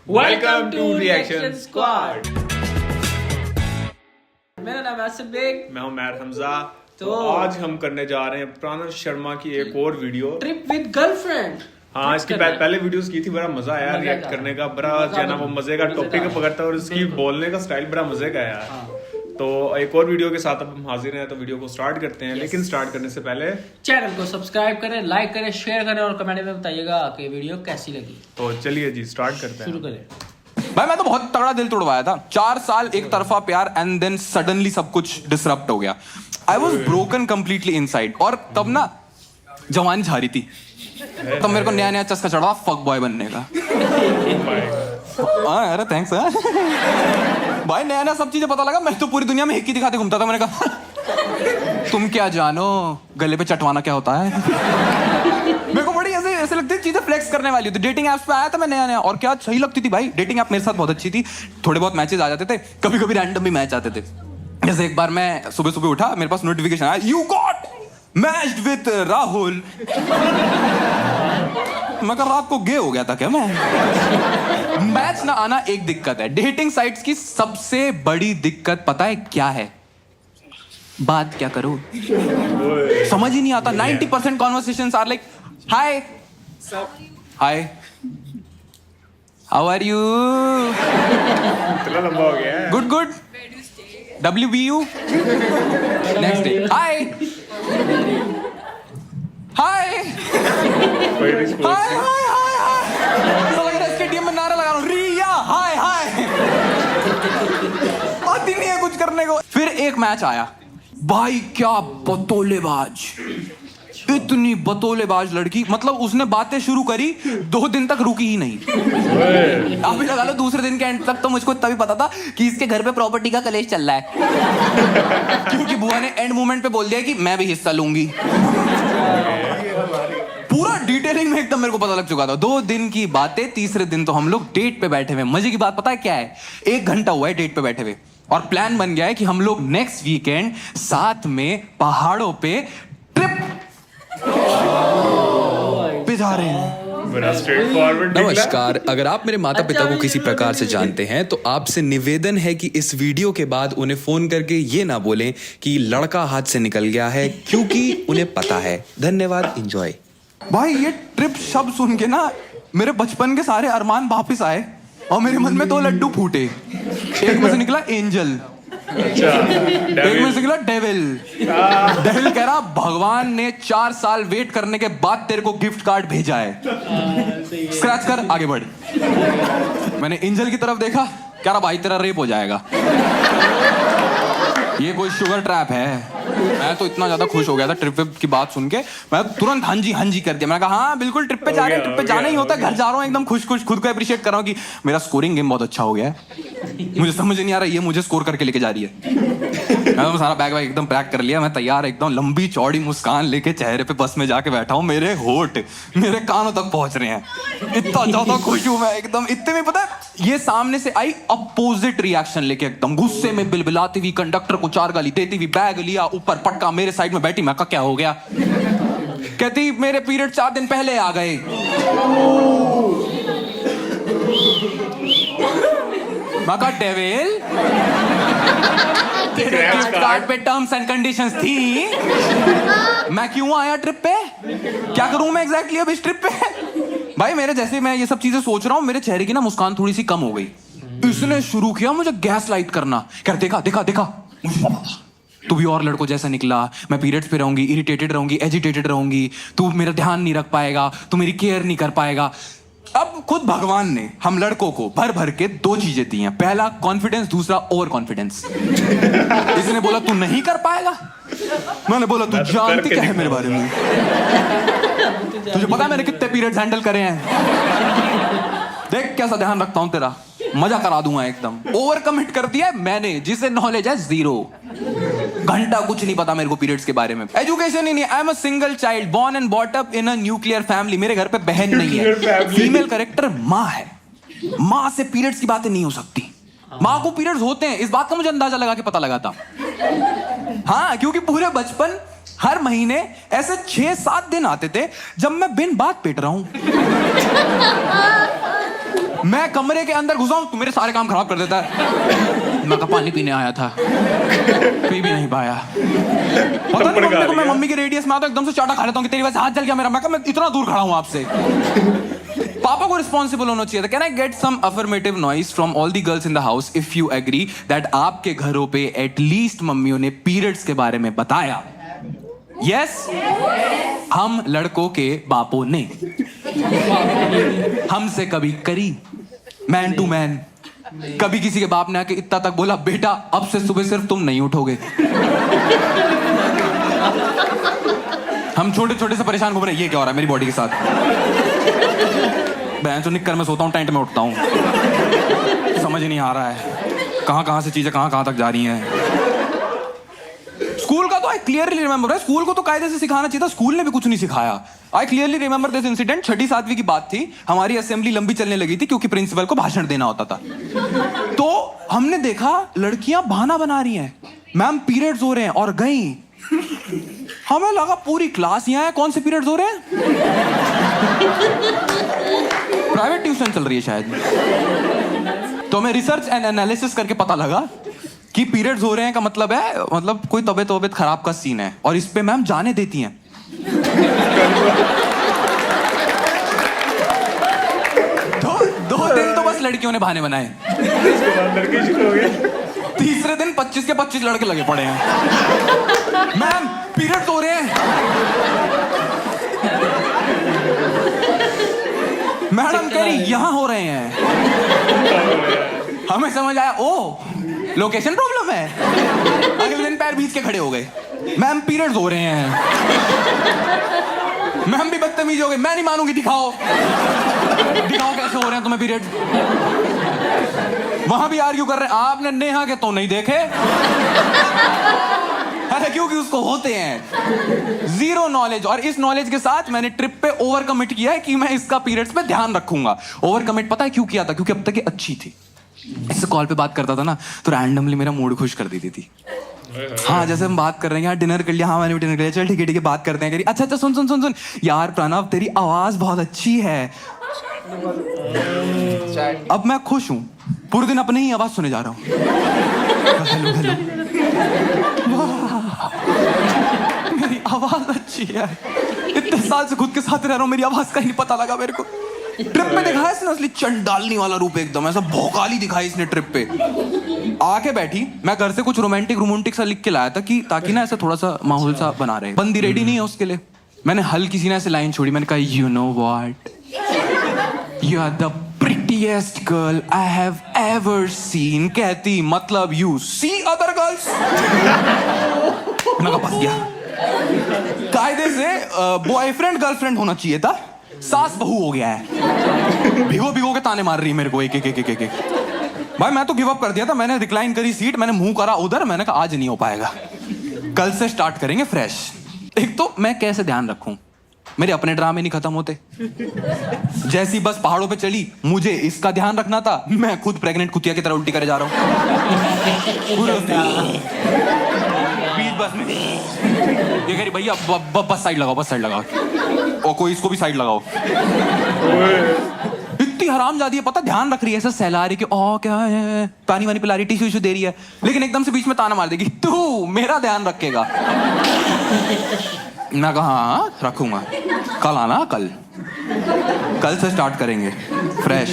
Welcome to reaction squad. मेरा नाम है आसिफ बेग। मैं हूं मैर हमजा। तो आज हम करने जा रहे हैं प्राणव शर्मा की एक और वीडियो, ट्रिप विद गर्लफ्रेंड। हाँ, इसकी पहले वीडियोस की थी, बड़ा मजा आया रिएक्ट करने का, बड़ा जो ना वो मजे का टॉपिक पकड़ता है और इसकी बोलने का स्टाइल बड़ा मजे का है। तो एक और वीडियो के साथ अब हम हाजिर हैं, तो वीडियो को स्टार्ट करते हैं। लेकिन स्टार्ट करने से पहले चैनल को सब्सक्राइब करें, लाइक करें, शेयर करें और कमेंट में बताइएगा कि वीडियो कैसी लगी। तो चलिए जी स्टार्ट करते हैं। शुरू करें। भाई मैं तो बहुत तगड़ा दिल तोड़वाया था। 4 साल एक तरफा प्यार एंड देन सडनली सब कुछ डिसरप्ट हो गया। I was broken completely inside. और तब ना जवानी झारी थी, तब मेरे को नया नया चस्का चढ़ा फक बॉय बनने का। अरे थैंक्स भाई, नया नया सब चीजें पता लगा। मैं तो पूरी दुनिया में हिक्की दिखाते घूमता था। मैंने कहा तुम क्या जानो गले पे चटवाना क्या होता है। मेरे को बड़ी ऐसे लगती थी चीजें फ्लेक्स करने वाली होती। डेटिंग एप्स पे आया था मैं नया नया, और क्या सही लगती थी भाई। डेटिंग ऐप मेरे साथ बहुत अच्छी थी। थोड़े बहुत मैचेस आ जाते थे, कभी कभी रैंडम भी मैच आते थे। जैसे एक बार मैं सुबह सुबह उठा, मेरे पास नोटिफिकेशन आया, you got matched with Rahul. मैं कहा रात को गे हो गया था क्या मैं। मैच ना आना एक दिक्कत है। डेटिंग साइट्स की सबसे बड़ी दिक्कत पता है क्या है? बात क्या करो समझ ही नहीं आता। 90% conversations are like hi hi how are you, इतना लंबा हो गया है। Good good, WBU, next day hi hi कोई रिस्पॉन्स हाय हाय हाय। तो लग रहा है स्टेडियम में नारा लगा रहा हूं, रिया हाय हाय। बात ही नहीं है कुछ करने को। फिर एक मैच आया भाई, क्या बतौलेबाज, इतनी बतौलेबाज लड़की। मतलब उसने बातें शुरू करी, 2 दिन तक रुकी ही नहीं। आप भी लगा लो दूसरे दिन के एंड तक तो मुझको तभी पता था कि इसके घर पे प्रॉपर्टी का कलेश चल रहा है। क्योंकि बुआ ने एंड मोमेंट पे बोल दिया कि मैं भी हिस्सा लूंगी। पूरा डिटेलिंग में एकदम मेरे को पता लग चुका था। 2 दिन की बातें, तीसरे दिन तो हम लोग डेट पे बैठे हुए। मजे की बात पता है क्या है? 1 घंटा हुआ है डेट पे बैठे हुए और प्लान बन गया है कि हम लोग नेक्स्ट वीकेंड साथ में पहाड़ों पे ट्रिप पे जा रहे हैं। नमस्कार, अगर आप मेरे माता पिता को किसी प्रकार से जानते हैं तो आपसे निवेदन है कि इस वीडियो के बाद उन्हें फोन करके ये ना बोलें कि लड़का हाथ से निकल गया है, क्योंकि उन्हें पता है। धन्यवाद, एंजॉय। भाई ये ट्रिप शब्द सुन के ना मेरे बचपन के सारे अरमान वापस आए और मेरे मन में 2 लड्डू फूटे। एक में से निकला एंजल, एक में से निकला डेविल। डेविल कह रहा भगवान ने 4 साल वेट करने के बाद तेरे को गिफ्ट कार्ड भेजा है, स्क्रैच कर आगे बढ़। मैंने एंजल की तरफ देखा, कह रहा भाई तेरा रेप हो जाएगा, ये कोई शुगर ट्रैप है। मैं तो इतना ज्यादा खुश हो गया था ट्रिप की बात सुन के, मैं तुरंत हाँ जी कर दिया। मैंने कहा हाँ बिल्कुल ट्रिप पे जा रहे हैं, ट्रिप पे जाना ही होता है। घर जा रहा हूँ एकदम खुश खुश, खुद को अप्रिशिएट कर रहा हूँ कि मेरा स्कोरिंग गेम बहुत अच्छा हो गया है। मुझे समझ नहीं आ रहा ये मुझे स्कोर करके लेके जा रही है। मैं तो सारा बैग एकदम पैक कर लिया, मैं तैयार एकदम लंबी चौड़ी मुस्कान लेके चेहरे पे बस में जाके बैठा हूँ। मेरे होठ मेरे कानों तक पहुंच रहे हैं, इतना ज्यादा खुश हूँ मैं एकदम। इतने में पता है ये सामने से आई अपोजिट रिएक्शन लेके, एकदम गुस्से में बिलबिलाती हुई, कंडक्टर को 4 गाली देती हुई, बैग लिया ऊपर पटका, मेरे साइड में बैठी। मैं कहा क्या हो गया? कहती मेरे पीरियड 4 दिन पहले आ गए। मैं कहा डेविल तेरे गिफ्ट कार्ड पे टर्म्स एंड कंडीशंस थी, मैं क्यों आया ट्रिप पे? क्या करूं मैं एग्जैक्टली अब इस ट्रिप पे? भाई मेरे जैसे मैं ये सब चीजें सोच रहा हूँ, मेरे चेहरे की ना मुस्कान थोड़ी सी कम हो गई। इसने शुरू किया मुझे गैस लाइट करना, क्या देखा देखा देखा तू भी और लड़कों जैसा निकला, मैं पीरियड्स पे रहूंगी, इरिटेटेड रहूंगी, एजिटेटेड रहूंगी, तू मेरा ध्यान नहीं रख पाएगा, तू मेरी केयर नहीं कर पाएगा। अब खुद भगवान ने हम लड़कों को भर भर के 2 चीजें दी हैं, पहला कॉन्फिडेंस, दूसरा ओवर कॉन्फिडेंस। इसने बोला तू नहीं कर पाएगा, मैंने बोला तू जानती क्या है मेरे बारे में? तुझे पता है मैंने कितने पीरियड्स हैंडल करे हैं? देख कैसा ध्यान रखता हूं तेरा, मजा करा दूंगा एकदम। ओवर कमिट कर दिया मैंने, जिसे नॉलेज है 0, घंटा कुछ नहीं पता मेरे को पीरियड्स के बारे में, एजुकेशन ही नहीं। I am a single child born and brought up in a nuclear family. मेरे घर पे बहन नहीं है, फीमेल कैरेक्टर माँ है, माँ से पीरियड्स की बातें नहीं हो सकती। माँ को पीरियड्स होते हैं, इस बात का मुझे अंदाजा लगा के पता लगा था। हाँ, क्योंकि पूरे बचपन हर महीने ऐसे 6-7 दिन आते थे जब मैं बिन बात पेट रहा हूं। मैं कमरे के अंदर घुसा हूं, तू मेरे सारे काम खराब कर देता है। मैं पानी पीने आया था, पी भी नहीं पाया। पता नहीं मम्मी को, मैं मम्मी के रेडियस में आता एकदम से चाटा खा लेता हूँ कि तेरी वजह से हाथ जल गया मेरा। मैं इतना दूर खड़ा हूँ आपसे। पापा को रिस्पॉन्सिबल होना चाहिए था। Can I get some affirmative noise from all the girls in the house if you agree that आपके घरों पे एटलीस्ट मम्मियों ने पीरियड्स के बारे में बताया? यस? हम लड़कों के बापों ने हमसे कभी करी, मैन टू मैन। कभी किसी के बाप ने आके इतना तक बोला, बेटा अब से सुबह सिर्फ तुम नहीं उठोगे। हम छोटे छोटे से परेशान घूम रहे हैं, ये क्या हो रहा है मेरी बॉडी के साथ? मैं तो निक्कर में सोता हूँ, टेंट में उठता हूँ, समझ नहीं आ रहा है कहाँ से चीजें कहाँ तक जा रही हैं। स्कूल का तो आई क्लियरली रिमेंबर है, स्कूल को तो कायदे से सिखाना चाहिए था, स्कूल ने भी कुछ नहीं सिखाया। I clearly remember this incident. 6ठी 7वीं की बात थी, हमारी असेंबली लंबी चलने लगी थी क्योंकि प्रिंसिपल को भाषण देना होता था। तो हमने देखा लड़कियां बहाना बना रही हैं, मैम पीरियड्स हो रहे हैं, और गई। हमें लगा पूरी क्लास यहाँ है, कौन से पीरियड्स हो रहे हैं? प्राइवेट ट्यूशन चल रही है शायद। तो हमें रिसर्च एंड एनालिसिस करके पता लगा कि पीरियड्स हो रहे हैं का मतलब है, मतलब कोई तबीयत खराब का सीन है, और इस पे मैम जाने देती हैं। दो दिन तो बस लड़कियों ने बहाने बनाए। तीसरे दिन 25 के 25 लड़के लगे पड़े हैं। मैम पीरियड्स हो रहे हैं। मैडम कह रही यहां हो रहे हैं। हमें समझ आया, ओ लोकेशन प्रॉब्लम है। अगले दिन पैर बीच के खड़े हो गए, मैम पीरियड्स हो रहे हैं। मैम भी बदतमीज हो गई, मैं नहीं मानूंगी, दिखाओ कैसे हो रहे हैं तुम्हें पीरियड। वहां भी आर्ग्यू कर रहे हैं, आपने नेहा के तो नहीं देखे। अरे क्योंकि उसको होते हैं। Zero knowledge. और इस नॉलेज के साथ मैंने ट्रिप पे ओवर कमिट किया है कि मैं इसका पीरियड्स पे ध्यान रखूंगा। ओवर कमिट पता है क्यों किया था? क्योंकि अब तक ये अच्छी थी, इससे कॉल पे बात करता था ना, तो रैंडमली मेरा मूड खुश कर देती थी। हाँ जैसे हम बात कर रहे हैं, यार डिनर कर लिया, हाँ मैंने भी डिनर कर लिया, चल ठीक है बात करते हैं। अच्छा सुन यार प्रणव तेरी आवाज बहुत अच्छी है। अब मैं खुश हूँ, पूरे दिन अपने ही आवाज सुने जा रहा हूँ। हेलो मेरी आवाज अच्छी है। इतने साल से खुद के साथ रह रहा हूँ, मेरी आवाज का ही नहीं पता लगा मेरे को। ट्रिप पे दिखाया इसने असली चंडालनी वाला रूप, एकदम ऐसा भौकाली दिखाई इसने ट्रिप पे। आके बैठी, मैं घर से कुछ रोमांटिक सा लिख के लाया था कि ताकि ना ऐसा थोड़ा सा माहौल सा बना रहे। बंदी रेडी नहीं है उसके लिए। मैंने हल्की सी ना ऐसे लाइन छोड़ी, मैंने कहा you know what, you are the prettiest girl I have ever seen। कहती मतलब you see other girls। मैं कहा फंस गया। कायदे से बॉयफ्रेंड गर्लफ्रेंड होना चाहिए था, सास बहू हो गया है। भिगो के ताने मार रही है मेरे को एक। भाई मैं तो गिव अप कर दिया था, मैंने रिक्लाइन करी सीट, मैंने मुंह करा उधर, मैंने कहा आज नहीं हो पाएगा, कल से स्टार्ट करेंगे फ्रेश। एक तो मैं कैसे ध्यान रखूं, मेरे अपने ड्रामे नहीं खत्म होते। जैसी बस पहाड़ों पे चली, मुझे इसका ध्यान रखना था, मैं खुद प्रेग्नेंट कुतिया की तरह उल्टी करे जा रहा हूँ। बस में ये कह रही भैया बस साइड लगाओ, और कोई इसको भी साइड लगाओ। इतनी हरामजादी है, पता ध्यान रख रही है, ऐसा सहला रही कि ओ क्या है, पानी वानी पिला रही, टिश्यू दे रही है, लेकिन एकदम से बीच में ताना मार देगी, तू मेरा ध्यान रखेगा। मैं कहा हाँ रखूंगा, कल आना, कल से स्टार्ट करेंगे फ्रेश।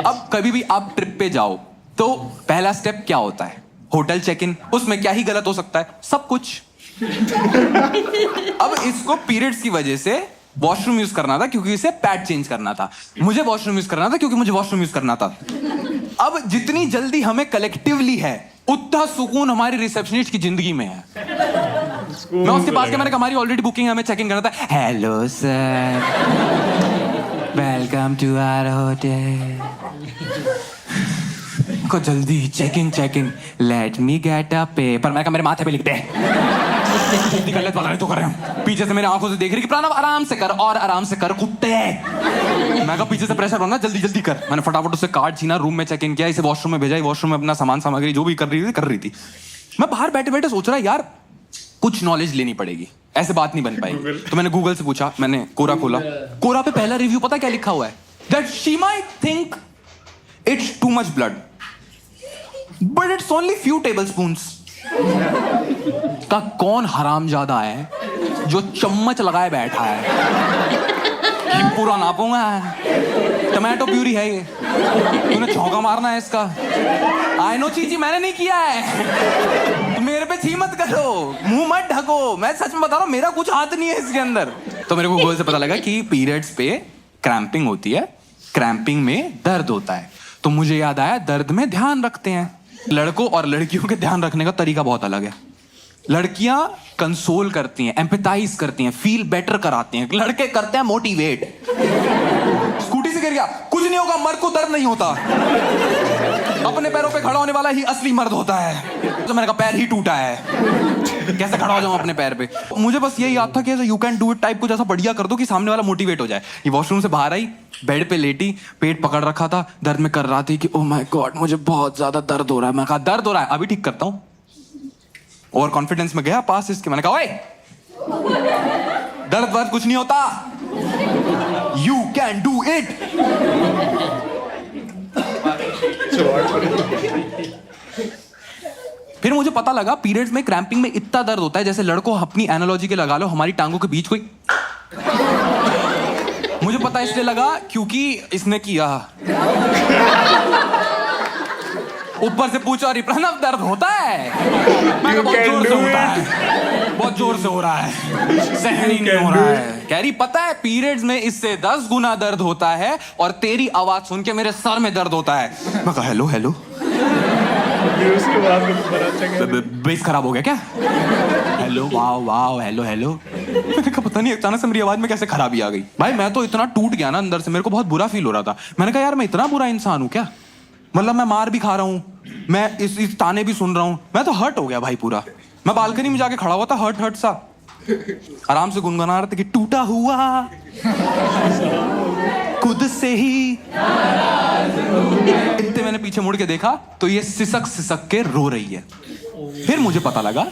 अब कभी भी आप ट्रिप पे जाओ तो पहला स्टेप क्या होता है? Hotel check in. उसमें क्या ही गलत हो सकता है? सब कुछ। अब इसको पीरियड्स की वजह से वॉशरूम यूज करना था क्योंकि इसे पैड चेंज करना था, मुझे वॉशरूम यूज करना था क्योंकि मुझे वॉशरूम यूज करना था। अब जितनी जल्दी हमें कलेक्टिवली है उतना सुकून हमारी रिसेप्शनिस्ट की जिंदगी में है। मैं उसके पास मैंने कहा हमारी ऑलरेडी बुकिंग है, हमें चेक इन करना था। Hello sir, welcome to our hotel. को जल्दी check in, let me get a paper. मैं कहा मेरे माथे पे लिख दे। जल्दी कर ले, पता नहीं तो कर रहे हैं। पीछे से मेरे आंखों से देख रही कि प्रणव आराम से कर, और आराम से कर कुत्ते। मैं कहा पीछे से प्रेशर बनना, जल्दी कर। मैंने फटाफट उससे कार्ड छीना, रूम में चेक इन किया, इसे वॉशरूम में भेजा, वॉशरूम में अपना सामान सामग्री जो भी कर रही थी। मैं बाहर बैठे सोच रहा यार कुछ नॉलेज लेनी पड़ेगी, ऐसे बात नहीं बन पाएगी। तो मैंने गूगल से पूछा, मैंने कोरा खोला। कोरा पे पहला रिव्यू पता क्या लिखा हुआ है? that she might think it's too much blood, but it's only few tablespoons. का कौन हरामजादा है जो चम्मच लगाए बैठा है कि पूरा नापूंगा, टमाटो प्यूरी है ये, तूने छौंका मारना है इसका। आई नो चीची मैंने नहीं किया है, तुम मेरे पे छी मत करो, मुंह मत ढको, मैं सच में बता रहा हूँ मेरा कुछ हाथ नहीं है इसके अंदर। तो मेरे को गूगल से पता लगा कि पीरियड्स पे क्रैम्पिंग होती है, क्रैम्पिंग में दर्द होता है। तो मुझे याद आया दर्द में ध्यान रखते हैं। लड़कों और लड़कियों के ध्यान रखने का तरीका बहुत अलग है। लड़कियां कंसोल करती हैं, एम्पैथाइज करती हैं, फील बेटर कराती हैं, लड़के करते हैं मोटिवेट। स्कूटी से गिर गया, कुछ नहीं होगा, मर्द को दर्द नहीं होता, अपने पैरों पे खड़ा होने वाला ही असली मर्द होता है। तो मैंने कहा पैर ही टूटा है, कैसे खड़ा हो जाऊं अपने पैर पे। मुझे बस यही याद था कि you can do it type कुछ ऐसा बढ़िया कर दो कि सामने वाला मोटिवेट हो जाए। ये वॉशरूम से बाहर आई, बेड पे लेटी, पेट पकड़ रखा था, दर्द में कर रहा थी कि ओह माय गॉड मुझे बहुत ज्यादा दर्द हो रहा है। मैं कहा दर्द हो रहा है, अभी ठीक करता हूँ। और कॉन्फिडेंस में गया पास इसके, मैंने कहा ओए दर्द वर्द कुछ नहीं होता, यू कैन डू इट। फिर मुझे पता लगा पीरियड्स में क्रैम्पिंग में इतना दर्द होता है, जैसे लड़कों अपनी एनालॉजी के लगा लो, हमारी टांगों के बीच कोई। मुझे पता इसलिए लगा क्योंकि इसने किया। ऊपर से पूछा और प्रणव दर्द होता है? मैं बहुत जोर से होता है, बहुत जोर से हो रहा है, सहन ही नहीं हो रहा है। कह रही पता है पीरियड्स में इससे 10 गुना दर्द होता है और तेरी आवाज सुन के मेरे सर में दर्द होता है। मैं कहा हेलो हेलो, उसके बाद बेस खराब हो गया क्या? Hello wow wow hello hello. मैंने कहा पता नहीं अचानक से मेरी आवाज में कैसे खराबी आ गई। भाई मैं तो इतना टूट गया ना अंदर से, मेरे को बहुत बुरा फील हो रहा था। मैंने कहा यार मैं इतना बुरा इंसान हूँ क्या? मतलब मैं मार भी खा रहा हूँ, मैं इस ताने भी सुन रहा हूँ, मैं तो हर्ट हो गया भाई पूरा। मैं बालकनी में जाके खड़ा हुआ था हर्ट सा, आराम से गुनगुना रहा था कि टूटा हुआ खुद से ही। इतने मैंने पीछे मुड़ के देखा तो ये सिसक सिसक के रो रही है। फिर मुझे पता लगा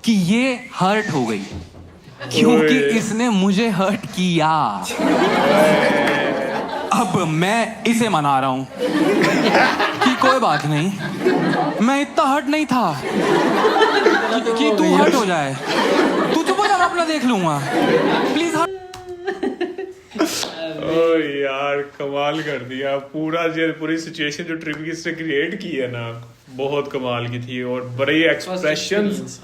कि ये हर्ट हो गई क्योंकि इसने मुझे हर्ट किया। अब मैं इसे मना रहा हूं कि कोई बात नहीं, मैं इतना हर्ट नहीं था कि तू हर्ट हो जाए। तू चुप हो जा, मैं अपना देख लूंगा, प्लीज। ओ यार कमाल कर दिया पूरा, जो पूरी सिचुएशन जो ट्रिप की इसने क्रिएट की है ना, बहुत कमाल की थी। और बड़े एक्सप्रेशंस,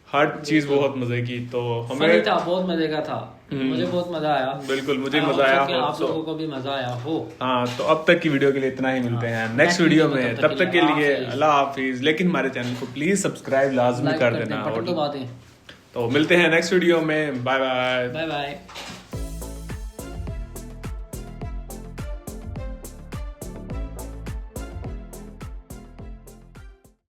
हर चीज बहुत मजे की। तो हमें था, बहुत मजे का था, मुझे बहुत मजा आया। बिल्कुल मुझे मजा आया, आप लोगों को भी मजा आया हो। हाँ तो अब तक की वीडियो के लिए इतना ही, मिलते हैं नेक्स्ट वीडियो में, तब तक के लिए अल्लाह हाफिज। लेकिन हमारे चैनल को प्लीज सब्सक्राइब लाजमी कर देना। तो मिलते हैं नेक्स्ट वीडियो में, बाय बाय बाय बाय।